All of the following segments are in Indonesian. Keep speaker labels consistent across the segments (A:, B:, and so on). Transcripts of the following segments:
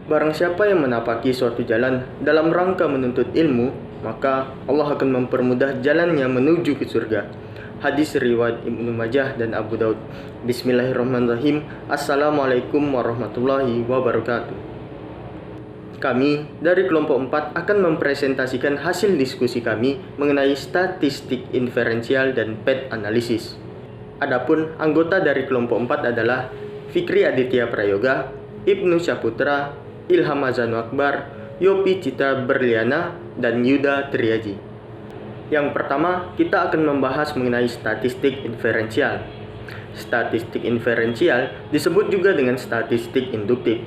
A: Barang siapa yang menapaki suatu jalan dalam rangka menuntut ilmu, maka Allah akan mempermudah jalannya menuju ke surga. Hadis riwayat Ibnu Majah dan Abu Daud. Bismillahirrahmanirrahim. Assalamualaikum warahmatullahi wabarakatuh. Kami dari kelompok 4 akan mempresentasikan hasil diskusi kami mengenai statistik inferensial dan PET analisis. Adapun anggota dari kelompok 4 adalah Fikri Aditya Prayoga, Ibnu Syaputra, Ilham Azanu Akbar, Yopi Cita Berliana, dan Yuda Triaji. Yang pertama, kita akan membahas mengenai statistik inferensial. Statistik inferensial disebut juga dengan statistik induktif.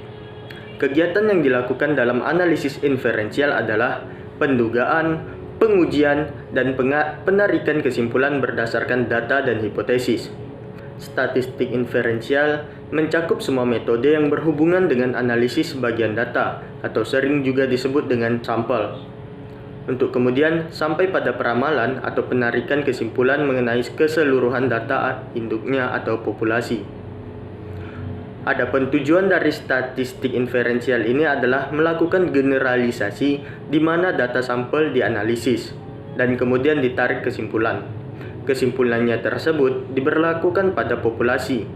A: Kegiatan yang dilakukan dalam analisis inferensial adalah pendugaan, pengujian, dan penarikan kesimpulan berdasarkan data dan hipotesis. Statistik inferensial mencakup semua metode yang berhubungan dengan analisis bagian data atau sering juga disebut dengan sampel, untuk kemudian sampai pada peramalan atau penarikan kesimpulan mengenai keseluruhan data induknya atau populasi. Adapun tujuan dari statistik inferensial ini adalah melakukan generalisasi di mana data sampel dianalisis dan kemudian ditarik kesimpulan. Kesimpulannya tersebut diberlakukan pada populasi,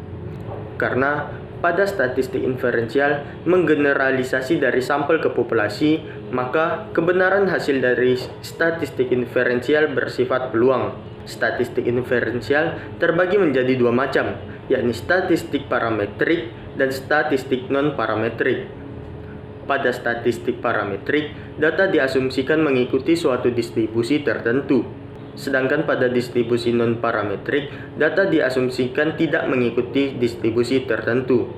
A: karena pada statistik inferensial menggeneralisasi dari sampel ke populasi, maka kebenaran hasil dari statistik inferensial bersifat peluang. Statistik inferensial terbagi menjadi dua macam, yakni statistik parametrik dan statistik non-parametrik. Pada statistik parametrik, data diasumsikan mengikuti suatu distribusi tertentu. Sedangkan pada distribusi non-parametrik, data diasumsikan tidak mengikuti distribusi tertentu.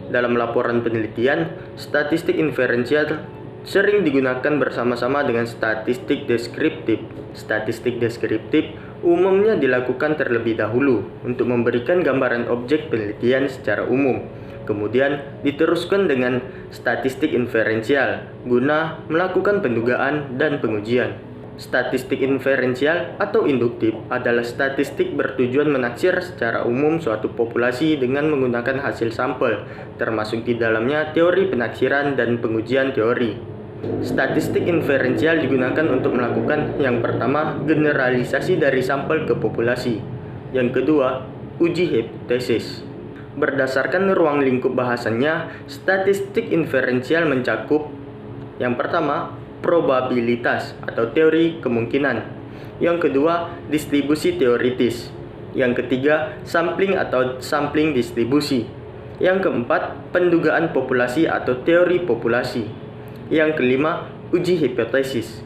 A: Dalam laporan penelitian, statistik inferensial sering digunakan bersama-sama dengan statistik deskriptif. Statistik deskriptif umumnya dilakukan terlebih dahulu untuk memberikan gambaran objek penelitian secara umum. Kemudian diteruskan dengan statistik inferensial guna melakukan pendugaan dan pengujian. Statistik inferensial atau induktif adalah statistik bertujuan menaksir secara umum suatu populasi dengan menggunakan hasil sampel, termasuk di dalamnya teori penaksiran dan pengujian teori. Statistik inferensial digunakan untuk melakukan yang pertama, generalisasi dari sampel ke populasi. Yang kedua, uji hipotesis. Berdasarkan ruang lingkup bahasannya, statistik inferensial mencakup yang pertama, probabilitas atau teori kemungkinan. Yang kedua, distribusi teoritis. Yang ketiga, sampling atau sampling distribusi. Yang keempat, pendugaan populasi atau teori populasi. Yang kelima, uji hipotesis.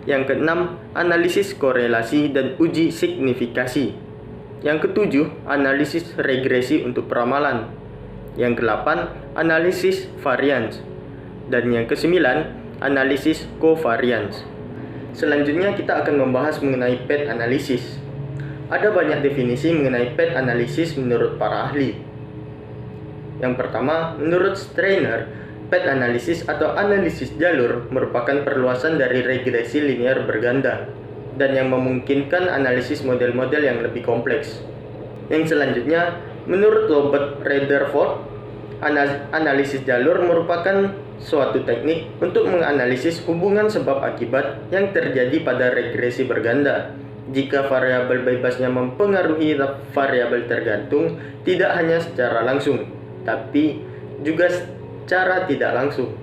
A: Yang keenam, analisis korelasi dan uji signifikasi. Yang ketujuh, analisis regresi untuk peramalan. Yang kedelapan, analisis varians. Dan yang kesembilan, analisis covariance. Selanjutnya kita akan membahas mengenai PET analisis. Ada banyak definisi mengenai PET analisis menurut para ahli. Yang pertama, menurut Strainer, PET analisis atau analisis jalur merupakan perluasan dari regresi linear berganda dan yang memungkinkan analisis model-model yang lebih kompleks. Yang selanjutnya, menurut Robert Rutherford, analisis jalur merupakan suatu teknik untuk menganalisis hubungan sebab akibat yang terjadi pada regresi berganda. Jika variabel bebasnya mempengaruhi variabel tergantung, tidak hanya secara langsung, tapi juga secara tidak langsung.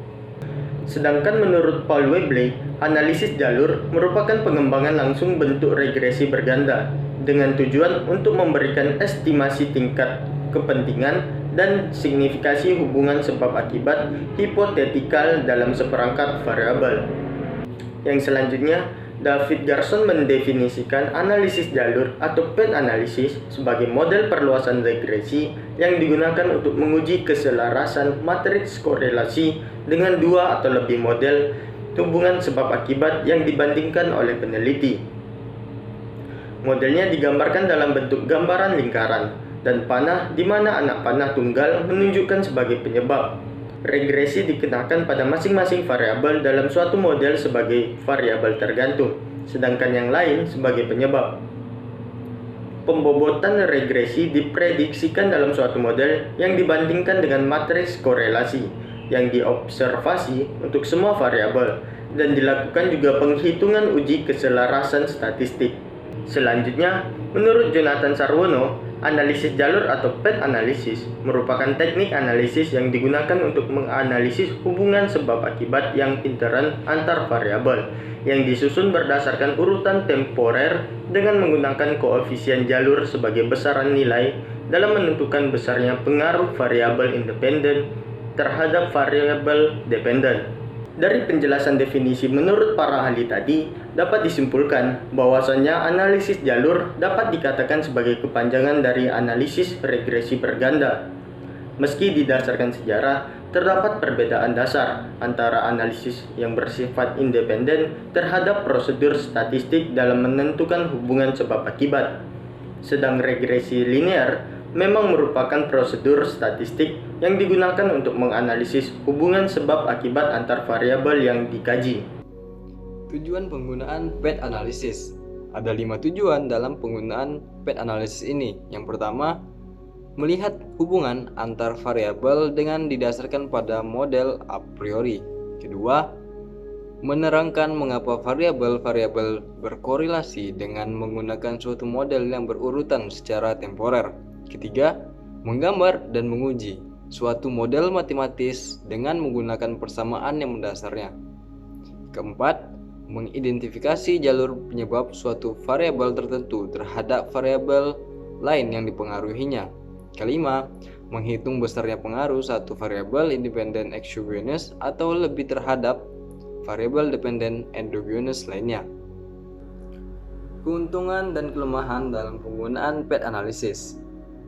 A: Sedangkan menurut Paul Webley, analisis jalur merupakan pengembangan langsung bentuk regresi berganda dengan tujuan untuk memberikan estimasi tingkat kepentingan dan signifikasi hubungan sebab akibat hipotetikal dalam seperangkat variabel. Yang selanjutnya, David Garson mendefinisikan analisis jalur atau PET analisis sebagai model perluasan regresi yang digunakan untuk menguji keselarasan matriks korelasi dengan dua atau lebih model hubungan sebab akibat yang dibandingkan oleh peneliti. Modelnya digambarkan dalam bentuk gambaran lingkaran dan panah di mana anak panah tunggal menunjukkan sebagai penyebab. Regresi dikenakan pada masing-masing variabel dalam suatu model sebagai variabel tergantung, sedangkan yang lain sebagai penyebab. Pembobotan regresi diprediksikan dalam suatu model yang dibandingkan dengan matriks korelasi yang diobservasi untuk semua variabel, dan dilakukan juga penghitungan uji keselarasan statistik. Selanjutnya, menurut Jonathan Sarwono, analisis jalur atau path analysis merupakan teknik analisis yang digunakan untuk menganalisis hubungan sebab akibat yang intern antar variabel yang disusun berdasarkan urutan temporer dengan menggunakan koefisien jalur sebagai besaran nilai dalam menentukan besarnya pengaruh variabel independen terhadap variabel dependen. Dari penjelasan definisi menurut para ahli tadi, dapat disimpulkan bahwasannya analisis jalur dapat dikatakan sebagai kepanjangan dari analisis regresi berganda. Meski didasarkan sejarah, terdapat perbedaan dasar antara analisis yang bersifat independen terhadap prosedur statistik dalam menentukan hubungan sebab akibat. Sedang regresi linear memang merupakan prosedur statistik yang digunakan untuk menganalisis hubungan sebab akibat antar variabel yang dikaji.
B: Tujuan penggunaan path analysis. Ada 5 tujuan dalam penggunaan path analysis ini. Yang pertama, melihat hubungan antar variabel dengan didasarkan pada model a priori. Kedua, menerangkan mengapa variabel-variabel berkorelasi dengan menggunakan suatu model yang berurutan secara temporer. Ketiga, menggambar dan menguji suatu model matematis dengan menggunakan persamaan yang mendasarnya. Keempat, mengidentifikasi jalur penyebab suatu variabel tertentu terhadap variabel lain yang dipengaruhinya. Kelima, menghitung besarnya pengaruh satu variabel independen exogenous atau lebih terhadap variabel dependen endogenous lainnya. Keuntungan dan kelemahan dalam penggunaan path analysis.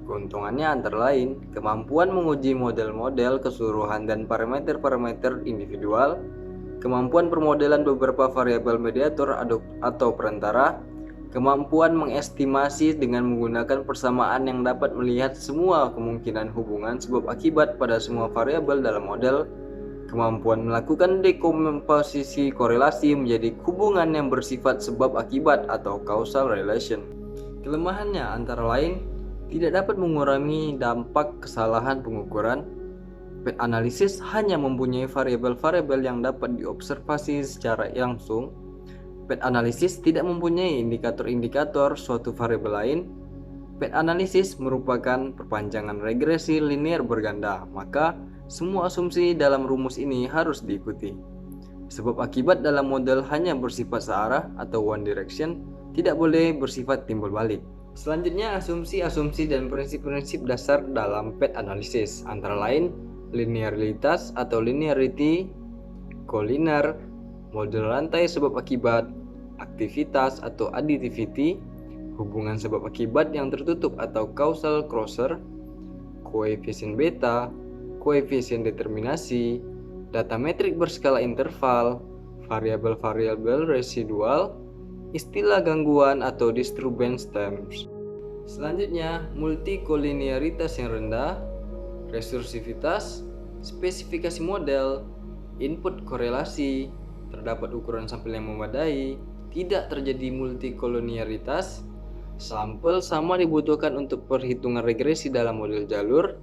B: Keuntungannya antara lain kemampuan menguji model-model keseluruhan dan parameter-parameter individual, kemampuan permodelan beberapa variabel mediator atau perantara, kemampuan mengestimasi dengan menggunakan persamaan yang dapat melihat semua kemungkinan hubungan sebab akibat pada semua variabel dalam model, kemampuan melakukan dekomposisi korelasi menjadi hubungan yang bersifat sebab akibat atau causal relation. Kelemahannya antara lain tidak dapat mengurangi dampak kesalahan pengukuran. Path analysis hanya mempunyai variabel-variabel yang dapat diobservasi secara langsung. Path analysis tidak mempunyai indikator-indikator suatu variabel lain. Path analysis merupakan perpanjangan regresi linear berganda, maka semua asumsi dalam rumus ini harus diikuti. Sebab akibat dalam model hanya bersifat searah atau one direction, tidak boleh bersifat timbal balik. Selanjutnya, asumsi-asumsi dan prinsip-prinsip dasar dalam path analysis, antara lain linearitas atau linearity, kolinear, model rantai sebab akibat, aktivitas atau additivity, hubungan sebab akibat yang tertutup atau causal closure, koefisien beta, koefisien determinasi, data metrik berskala interval, variabel-variabel residual, istilah gangguan atau disturbance terms. Selanjutnya, multikolinearitas yang rendah, resursivitas, spesifikasi model, input korelasi, terdapat ukuran sampel yang memadai, tidak terjadi multikolinearitas, sampel sama dibutuhkan untuk perhitungan regresi dalam model jalur,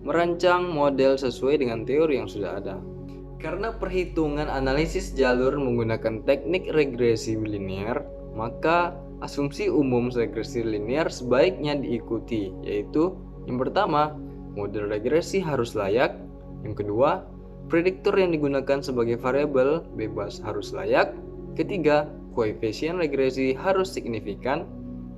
B: merancang model sesuai dengan teori yang sudah ada. Karena perhitungan analisis jalur menggunakan teknik regresi linear, maka asumsi umum regresi linear sebaiknya diikuti, yaitu yang pertama, model regresi harus layak. Yang kedua, prediktor yang digunakan sebagai variabel bebas harus layak. Ketiga, koefisien regresi harus signifikan.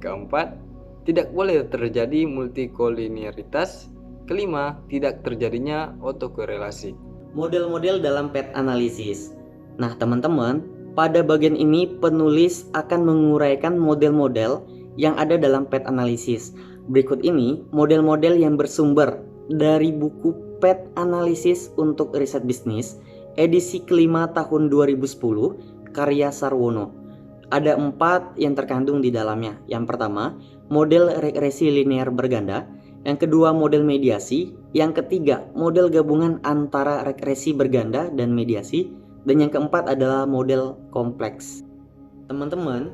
B: Keempat, tidak boleh terjadi multikolinearitas. Kelima, tidak terjadinya autokorelasi.
C: Model-model dalam path analysis. Nah, teman-teman, pada bagian ini penulis akan menguraikan model-model yang ada dalam path analysis. Berikut ini model-model yang bersumber dari buku Path Analysis untuk Riset Bisnis edisi kelima tahun 2010 karya Sarwono. Ada 4 yang terkandung di dalamnya. Yang pertama, model regresi linear berganda. Yang kedua, model mediasi. Yang ketiga, model gabungan antara regresi berganda dan mediasi. Dan yang keempat adalah model kompleks. Teman-teman,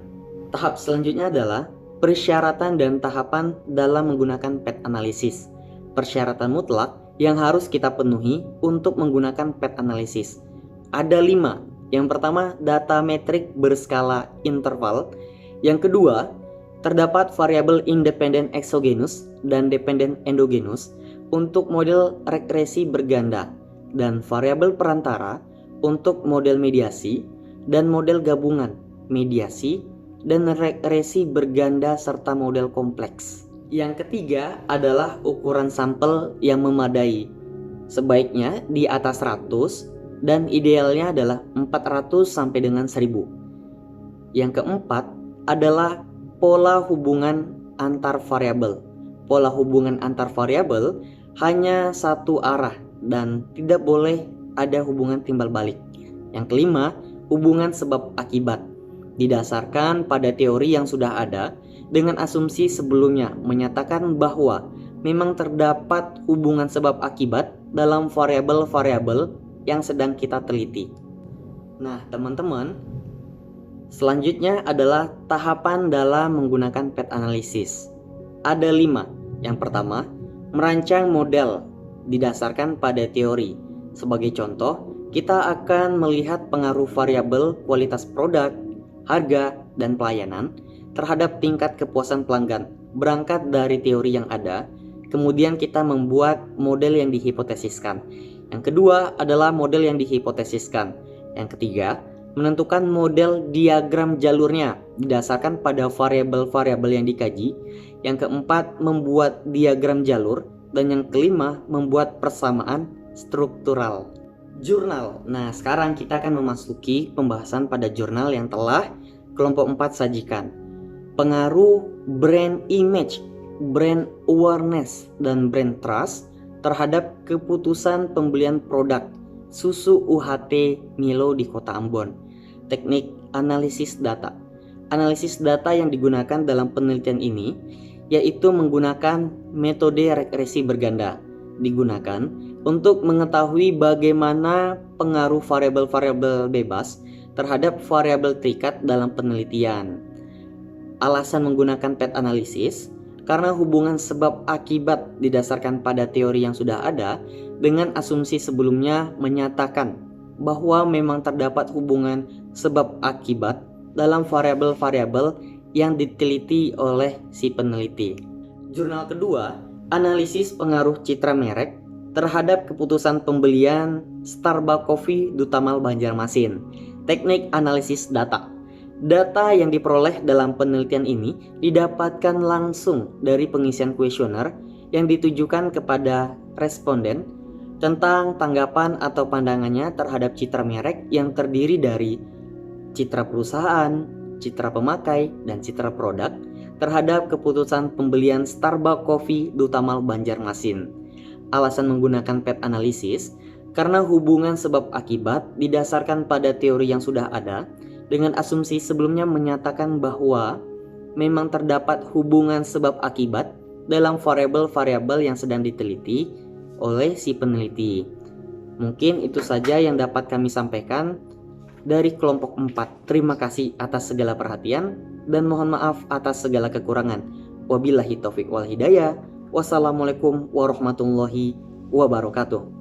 C: tahap selanjutnya adalah persyaratan dan tahapan dalam menggunakan path analysis. Persyaratan mutlak yang harus kita penuhi untuk menggunakan PET analysis. Ada 5. Yang pertama, data metrik berskala interval. Yang kedua, terdapat variabel independen exogenus dan dependen endogenus untuk model regresi berganda, dan variabel perantara untuk model mediasi dan model gabungan, mediasi, dan regresi berganda serta model kompleks. Yang ketiga adalah ukuran sampel yang memadai. Sebaiknya di atas 100 dan idealnya adalah 400 sampai dengan 1000. Yang keempat adalah pola hubungan antar variabel. Pola hubungan antar variabel hanya satu arah dan tidak boleh ada hubungan timbal balik. Yang kelima, hubungan sebab akibat didasarkan pada teori yang sudah ada dengan asumsi sebelumnya menyatakan bahwa memang terdapat hubungan sebab akibat dalam variabel-variabel yang sedang kita teliti. Nah, teman-teman, selanjutnya adalah tahapan dalam menggunakan PET analysis. Ada 5. Yang pertama, merancang model didasarkan pada teori. Sebagai contoh, kita akan melihat pengaruh variabel kualitas produk, harga, dan pelayanan terhadap tingkat kepuasan pelanggan berangkat dari teori yang ada. Kemudian kita membuat model yang dihipotesiskan. Yang kedua adalah model yang dihipotesiskan. Yang ketiga, menentukan model diagram jalurnya didasarkan pada variabel-variabel yang dikaji. Yang keempat, membuat diagram jalur. Dan yang kelima, membuat persamaan struktural. Jurnal. Nah, sekarang kita akan memasuki pembahasan pada jurnal yang telah kelompok 4 sajikan. Pengaruh brand image, brand awareness, dan brand trust terhadap keputusan pembelian produk susu UHT Milo di Kota Ambon. Teknik analisis data. Analisis data yang digunakan dalam penelitian ini yaitu menggunakan metode regresi berganda. Digunakan untuk mengetahui bagaimana pengaruh variabel-variabel bebas terhadap variabel terikat dalam penelitian. Alasan menggunakan PET analysis karena hubungan sebab akibat didasarkan pada teori yang sudah ada dengan asumsi sebelumnya menyatakan bahwa memang terdapat hubungan sebab akibat dalam variabel-variabel yang diteliti oleh si peneliti. Jurnal kedua, analisis pengaruh citra merek terhadap keputusan pembelian Starbucks Coffee Dutamal Banjarmasin. Teknik analisis data. Data yang diperoleh dalam penelitian ini didapatkan langsung dari pengisian kuesioner yang ditujukan kepada responden tentang tanggapan atau pandangannya terhadap citra merek yang terdiri dari citra perusahaan, citra pemakai, dan citra produk terhadap keputusan pembelian Starbucks Coffee Dutamal Banjarmasin. Alasan menggunakan PET analysis karena hubungan sebab akibat didasarkan pada teori yang sudah ada dengan asumsi sebelumnya menyatakan bahwa memang terdapat hubungan sebab akibat dalam variabel-variabel yang sedang diteliti oleh si peneliti. Mungkin itu saja yang dapat kami sampaikan dari kelompok 4. Terima kasih atas segala perhatian dan mohon maaf atas segala kekurangan. Wabillahi taufik wal hidayah. Wassalamualaikum warahmatullahi wabarakatuh.